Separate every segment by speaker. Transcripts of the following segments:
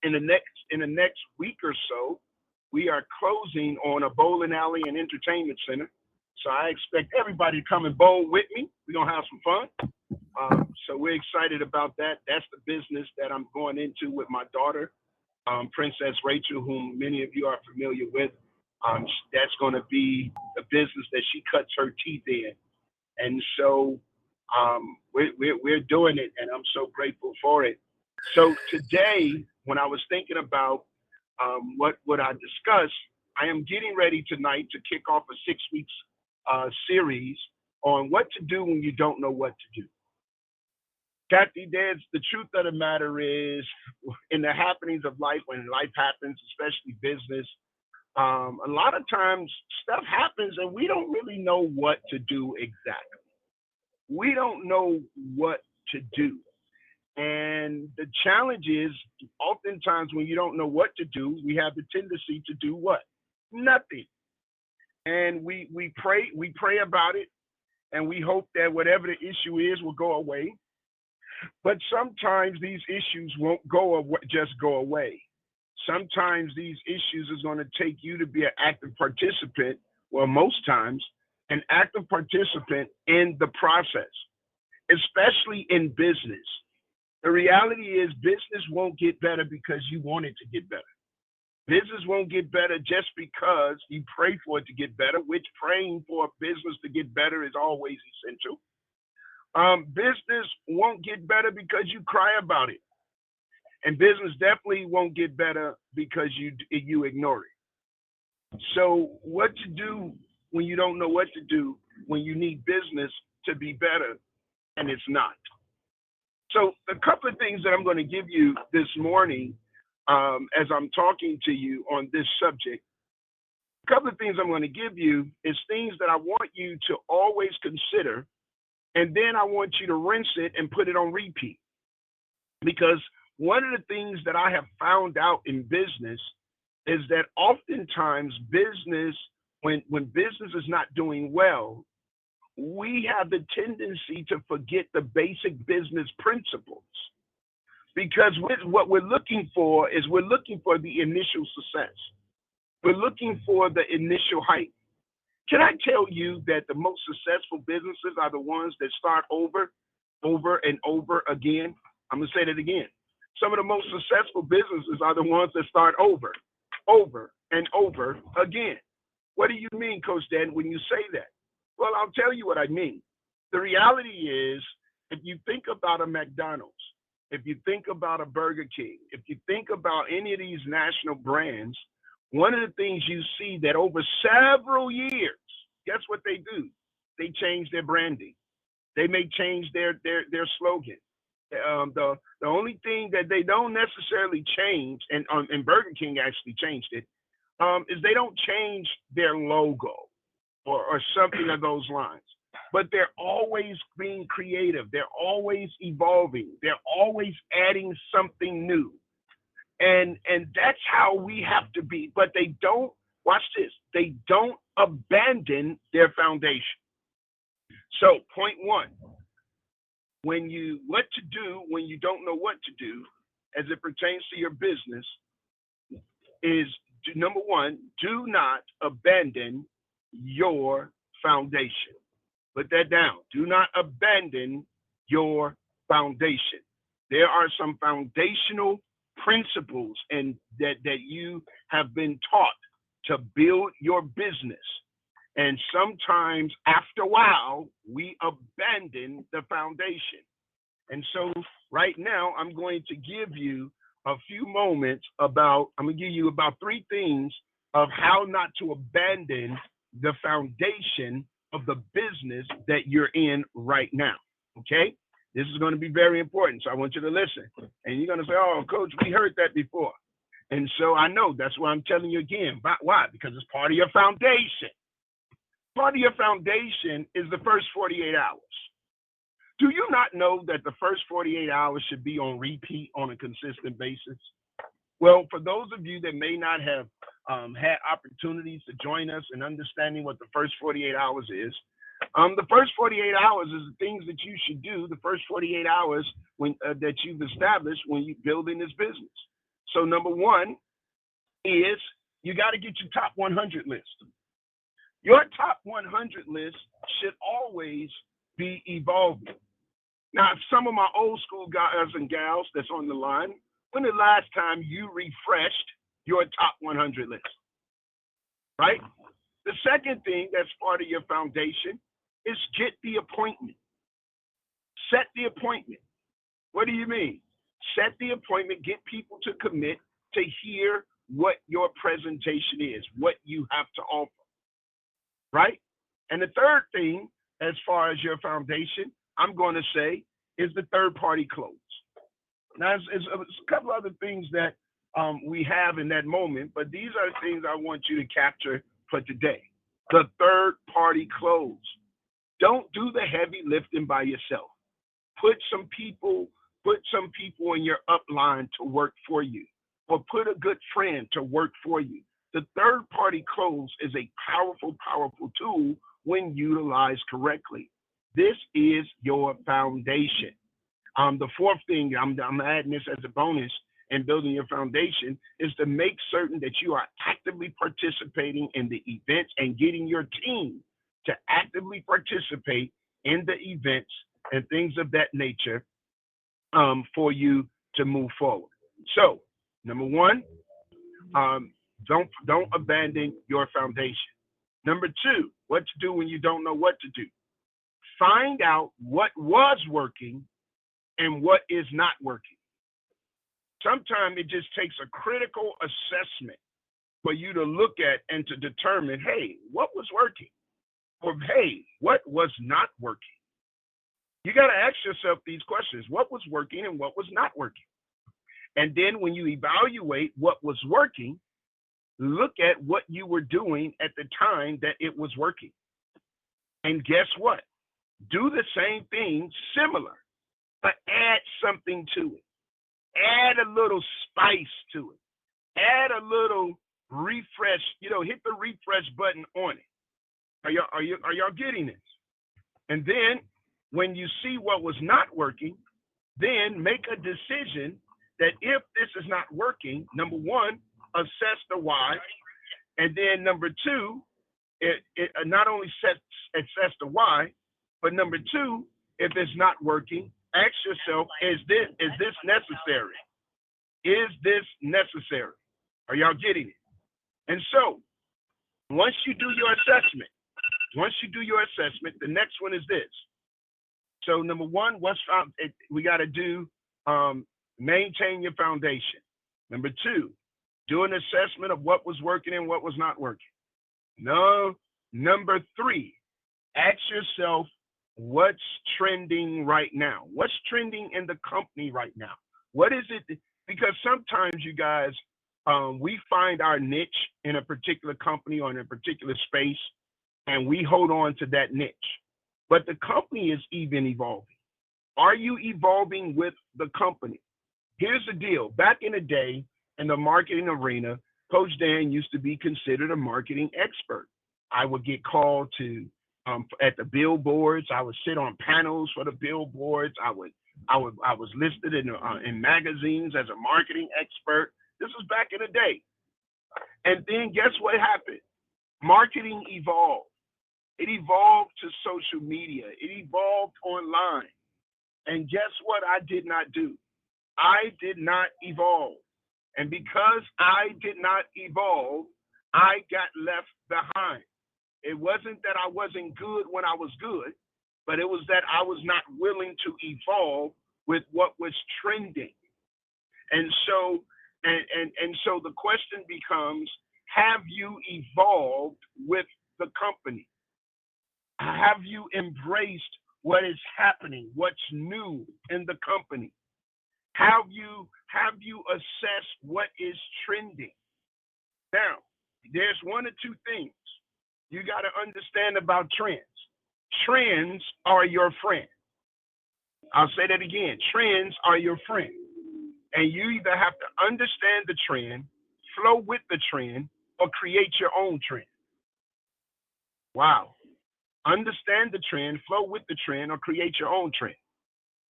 Speaker 1: in the next week or so, we are closing on a bowling alley and entertainment center. So I expect everybody to come and bowl with me. We're gonna have some fun. So we're excited about that. That's the business that I'm going into with my daughter, Princess Rachel, whom many of you are familiar with. That's going to be the business that she cuts her teeth in, and so we're doing it, and I'm so grateful for it. So today, when I was thinking about what would I discuss, I am getting ready tonight to kick off a 6 weeks series on what to do when you don't know what to do. Kathy, there's the truth of the matter is, in the happenings of life, when life happens, especially business, a lot of times stuff happens and we don't really know what to do exactly. We don't know what to do. And the challenge is, oftentimes when you don't know what to do, we have the tendency to do what? Nothing. And we pray about it, and we hope that whatever the issue is will go away. But sometimes these issues won't just go away. Sometimes these issues is going to take you to be an active participant, well, most times, an active participant in the process, especially in business. The reality is business won't get better because you want it to get better. Business won't get better just because you pray for it to get better, which praying for a business to get better is always essential. Business won't get better because you cry about it. And business definitely won't get better because you ignore it. So what to do when you don't know what to do, when you need business to be better and it's not? So a couple of things that I'm going to give you this morning as I'm talking to you on this subject, a couple of things I'm going to give you is things that I want you to always consider, and then I want you to rinse it and put it on repeat. Because one of the things that I have found out in business is that oftentimes business, when business is not doing well, we have the tendency to forget the basic business principles. Because what we're looking for is we're looking for the initial success. We're looking for the initial hype. Can I tell you that the most successful businesses are the ones that start over and over again? I'm going to say that again. Some of the most successful businesses are the ones that start over and over again. What do you mean, Coach Dan, when you say that? Well, I'll tell you what I mean. The reality is, if you think about a McDonald's, if you think about a Burger King, if you think about any of these national brands, one of the things you see that over several years, guess what they do? They change their branding. They may change their slogan. The only thing that they don't necessarily change, and Burger King actually changed it, is they don't change their logo or something of those lines. But they're always being creative. They're always evolving. They're always adding something new. And that's how we have to be. But they don't, watch this, they don't abandon their foundation. So point one, what to do when you don't know what to do as it pertains to your business is, number one, do not abandon your foundation. Put that down. Do not abandon your foundation. There are some foundational principles and that you have been taught to build your business. And sometimes after a while, we abandon the foundation. And so right now, I'm going to give you a few moments I'm going to give you about three things of how not to abandon the foundation of the business that you're in right now. Okay? This is going to be very important. So I want you to listen. And you're going to say, oh, Coach, we heard that before. And so I know that's why I'm telling you again. But why? Because it's part of your foundation. Part of your foundation is the first 48 hours. Do you not know that the first 48 hours should be on repeat on a consistent basis? Well, for those of you that may not have had opportunities to join us in understanding what the first 48 hours is, the first 48 hours is the things that you should do the first 48 hours that you've established when you're building this business. So number one is you got to get your top 100 list. Your top 100 list should always be evolving. Now, some of my old school guys and gals that's on the line, when the last time you refreshed your top 100 list, right? The second thing that's part of your foundation is get the appointment. Set the appointment. What do you mean? Set the appointment, get people to commit to hear what your presentation is, what you have to offer, right? And the third thing, as far as your foundation, I'm going to say is the third party close. Now, it's a couple other things that we have in that moment, but these are the things I want you to capture for today. The third party close. Don't do the heavy lifting by yourself. Put some people in your upline to work for you, or put a good friend to work for you. The third party close is a powerful, powerful tool when utilized correctly. This is your foundation. The fourth thing, I'm adding this as a bonus in building your foundation, is to make certain that you are actively participating in the events and getting your team to actively participate in the events and things of that nature for you to move forward. So, number one, don't abandon your foundation. Number two, what to do when you don't know what to do. Find out what was working and what is not working. Sometimes it just takes a critical assessment for you to look at and to determine, hey, what was working? Or hey, what was not working? You got to ask yourself these questions. What was working and what was not working? And then when you evaluate what was working, look at what you were doing at the time that it was working. And guess what? Do the same thing similar, but add something to it. Add a little spice to it. Add a little refresh, hit the refresh button on it. Are y'all getting this? And then when you see what was not working, then make a decision that if this is not working, number one, assess the why. And then number two, it not only assess the why, but number two, if it's not working, ask yourself, is this necessary? Is this necessary? Are y'all getting it? And so once you do your assessment, the next one is this. So number one, we got to do, maintain your foundation. Number two, do an assessment of what was working and what was not working. No. Number three, ask yourself, what's trending right now? What's trending in the company right now? What is it? Because sometimes you guys, we find our niche in a particular company or in a particular space, and we hold on to that niche. But the company is even evolving. Are you evolving with the company? Here's the deal. Back in the day, in the marketing arena, Coach Dan used to be considered a marketing expert. I would get called to at the billboards. I would sit on panels for the billboards. I was listed in magazines as a marketing expert. This was back in the day. And then guess what happened? Marketing evolved. It evolved to social media. It evolved online. And guess what I did not do? I did not evolve. And because I did not evolve, I got left behind. It wasn't that I wasn't good when I was good, but it was that I was not willing to evolve with what was trending. And so, so the question becomes, have you evolved with the company? Have you embraced what is happening, what's new in the company? Have you assessed what is trending? Now, there's one or two things you got to understand about trends. Trends are your friend. I'll say that again. Trends are your friend. And you either have to understand the trend, flow with the trend, or create your own trend. Wow. Understand the trend, flow with the trend, or create your own trend.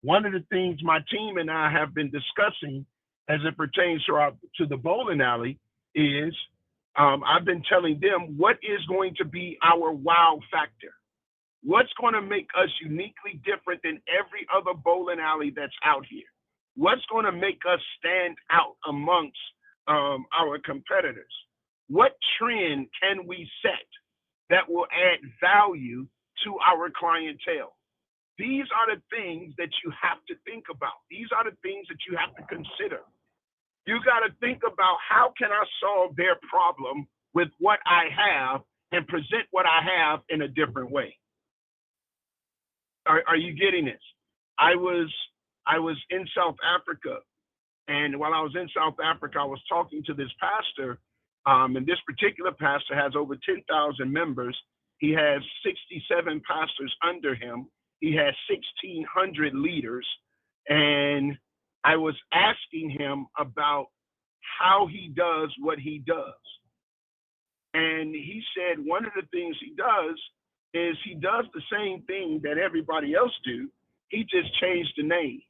Speaker 1: One of the things my team and I have been discussing as it pertains to the bowling alley is I've been telling them what is going to be our wow factor. What's going to make us uniquely different than every other bowling alley that's out here? What's going to make us stand out amongst our competitors? What trend can we set that will add value to our clientele? These are the things that you have to think about. These are the things that you have to consider. You got to think about, how can I solve their problem with what I have and present what I have in a different way? Are you getting this? I was in South Africa, and while I was in South Africa, I was talking to this pastor, and this particular pastor has over 10,000 members. He has 67 pastors under him. He has 1,600 leaders, and I was asking him about how he does what he does. And he said one of the things he does is he does the same thing that everybody else do. He just changed the name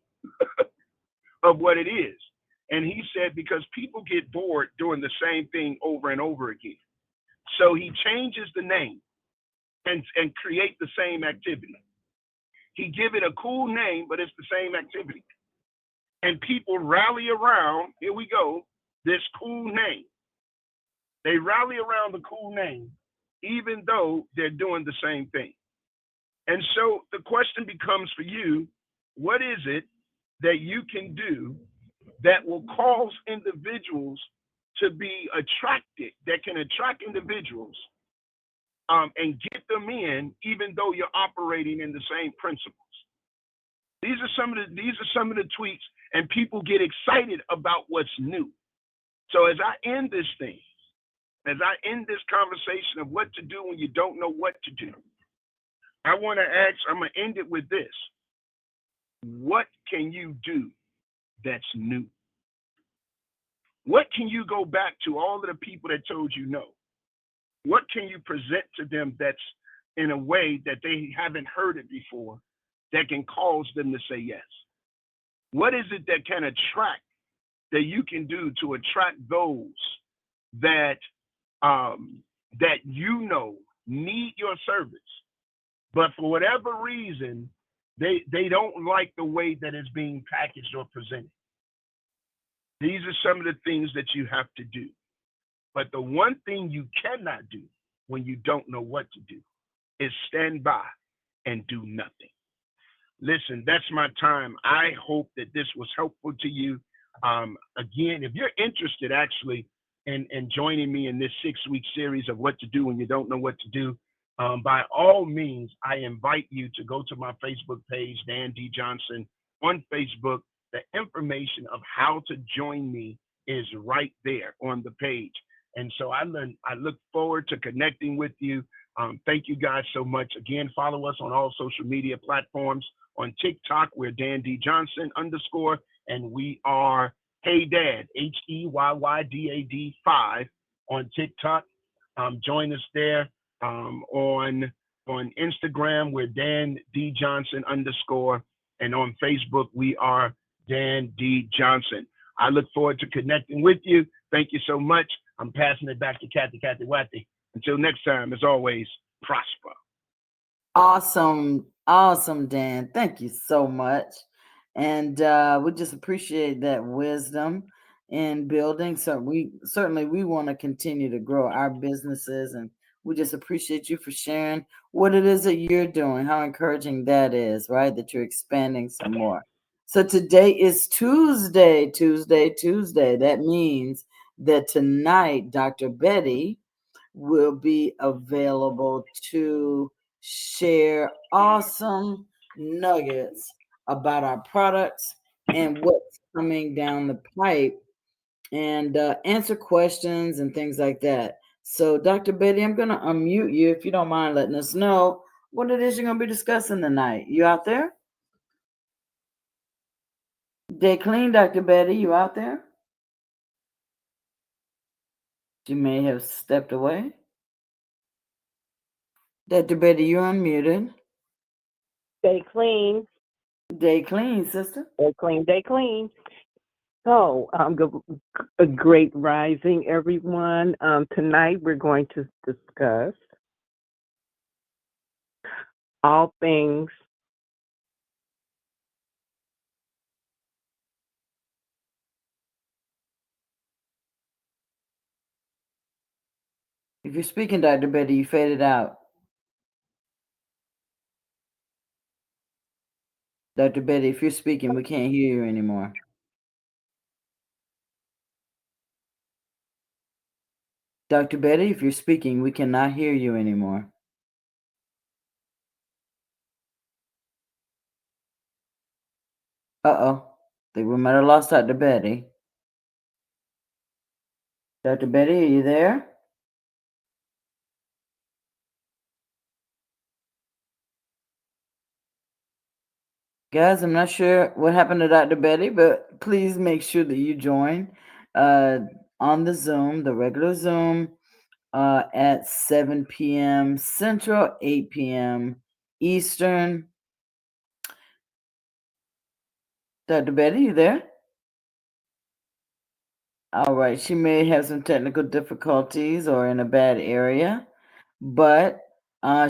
Speaker 1: of what it is. And he said because people get bored doing the same thing over and over again. So he changes the name and create the same activity. He give it a cool name, but it's the same activity. And people rally around, here we go, this cool name. They rally around the cool name, even though they're doing the same thing. And so the question becomes for you, what is it that you can do that will cause individuals to be attracted, that can attract individuals and get them in, even though you're operating in the same principles? These are some of the tweaks, and people get excited about what's new. So as I end this thing, as I end this conversation of what to do when you don't know what to do, I want to ask, I'm going to end it with this. What can you do that's new? What can you go back to all of the people that told you no? What can you present to them that's in a way that they haven't heard it before that can cause them to say yes? What is it that can attract, that you can do to attract those that that you know need your service, but for whatever reason, they don't like the way that it's being packaged or presented? These are some of the things that you have to do. But the one thing you cannot do when you don't know what to do is stand by and do nothing. Listen, that's my time. I hope that this was helpful to you. Again, if you're interested actually in joining me in this 6-week series of what to do when you don't know what to do, by all means, I invite you to go to my Facebook page, Dan D. Johnson, on Facebook. The information of how to join me is right there on the page. And so I look forward to connecting with you. Thank you guys so much. Again, follow us on all social media platforms. On TikTok, we're Dan D. Johnson _, and we are Hey Dad, HEYYDAD 5 on TikTok. Join us there. On Instagram, we're Dan D. Johnson _, and on Facebook, we are Dan D. Johnson. I look forward to connecting with you. Thank you so much. I'm passing it back to Kathy Wathy. Until next time, as always, prosper.
Speaker 2: Awesome, Dan. Thank you so much. And we just appreciate that wisdom in building. So we want to continue to grow our businesses, and we just appreciate you for sharing what it is that you're doing, how encouraging that is, right? That you're expanding some more. So today is Tuesday. That means that tonight, Dr. Betty will be available to share awesome nuggets about our products and what's coming down the pipe, and answer questions and things like that. So, Dr. Betty, I'm going to unmute you if you don't mind letting us know what it is you're going to be discussing tonight. You out there? Day clean, Dr. Betty, you out there? You may have stepped away. Dr. Betty, you're unmuted.
Speaker 3: Day clean.
Speaker 2: Day clean, sister.
Speaker 3: Day clean, day clean. So, a great rising, everyone. Tonight we're going to discuss all things.
Speaker 2: If you're speaking, Dr. Betty, you faded out. Dr. Betty, if you're speaking, we can't hear you anymore. Dr. Betty, if you're speaking, we cannot hear you anymore. Uh-oh. I think we might have lost Dr. Betty. Dr. Betty, are you there? Guys, I'm not sure what happened to Dr. Betty, but please make sure that you join on the Zoom, the regular Zoom, at 7 p.m. Central, 8 p.m. Eastern. Dr. Betty, you there? All right. She may have some technical difficulties or in a bad area, but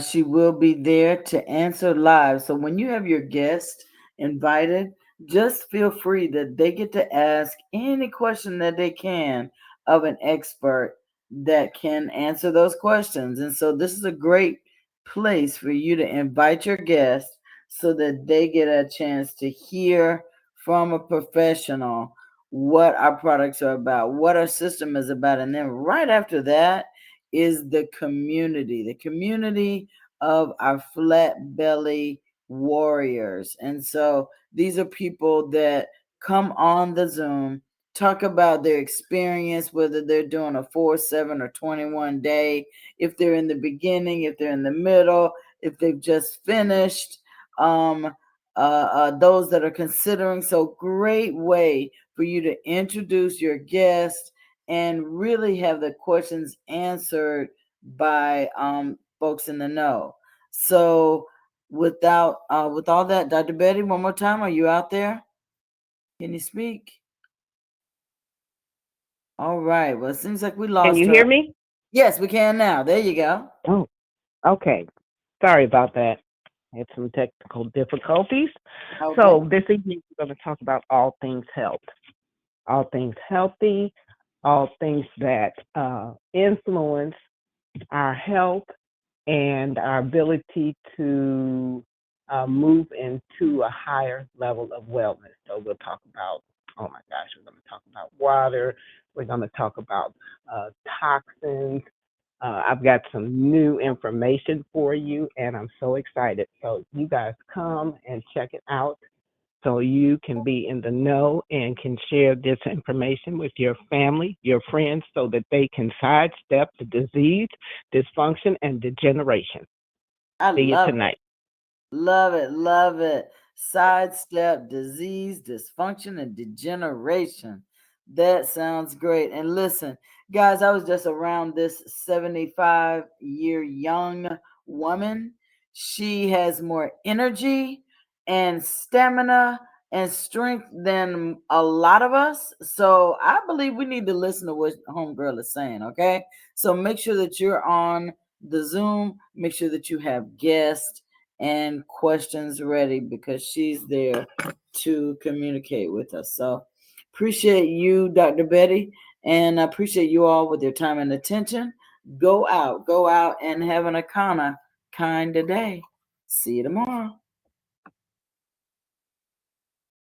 Speaker 2: she will be there to answer live. So when you have your guest invited, just feel free that they get to ask any question that they can of an expert that can answer those questions. And so this is a great place for you to invite your guests so that they get a chance to hear from a professional what our products are about, what our system is about. And then right after that is the community of our flat belly warriors. And so these are people that come on the Zoom, talk about their experience, whether they're doing a 4, 7, or 21 day, if they're in the beginning, if they're in the middle, if they've just finished, those that are considering. So great way for you to introduce your guest and really have the questions answered by folks in the know. So with all that, Dr. Betty, one more time, are you out there? Can you speak? All right. Well, it seems like we lost
Speaker 3: Can you
Speaker 2: her.
Speaker 3: hear me?
Speaker 2: Yes, we can now. There you go.
Speaker 3: Oh, okay. Sorry about that. I had some technical difficulties.
Speaker 2: Okay.
Speaker 3: So this evening we're going to talk about all things health, all things healthy, all things that influence our health and our ability to move into a higher level of wellness. So we'll talk about, oh my gosh, we're going to talk about water. We're going to talk about toxins. I've got some new information for you, and I'm so excited. So you guys come and check it out so you can be in the know and can share this information with your family, your friends, so that they can sidestep the disease, dysfunction, and degeneration.
Speaker 2: I
Speaker 3: See you
Speaker 2: love
Speaker 3: tonight.
Speaker 2: it. Love it. Love it. Sidestep disease, dysfunction, and degeneration. That sounds great. And listen, guys, I was just around this 75-year young woman. She has more energy and stamina and strength than a lot of us. So I believe we need to listen to what Homegirl is saying, okay? So make sure that you're on the Zoom. Make sure that you have guests and questions ready because she's there to communicate with us. So appreciate you, Dr. Betty, and I appreciate you all with your time and attention. Go out and have an Akana kind of day. See you tomorrow.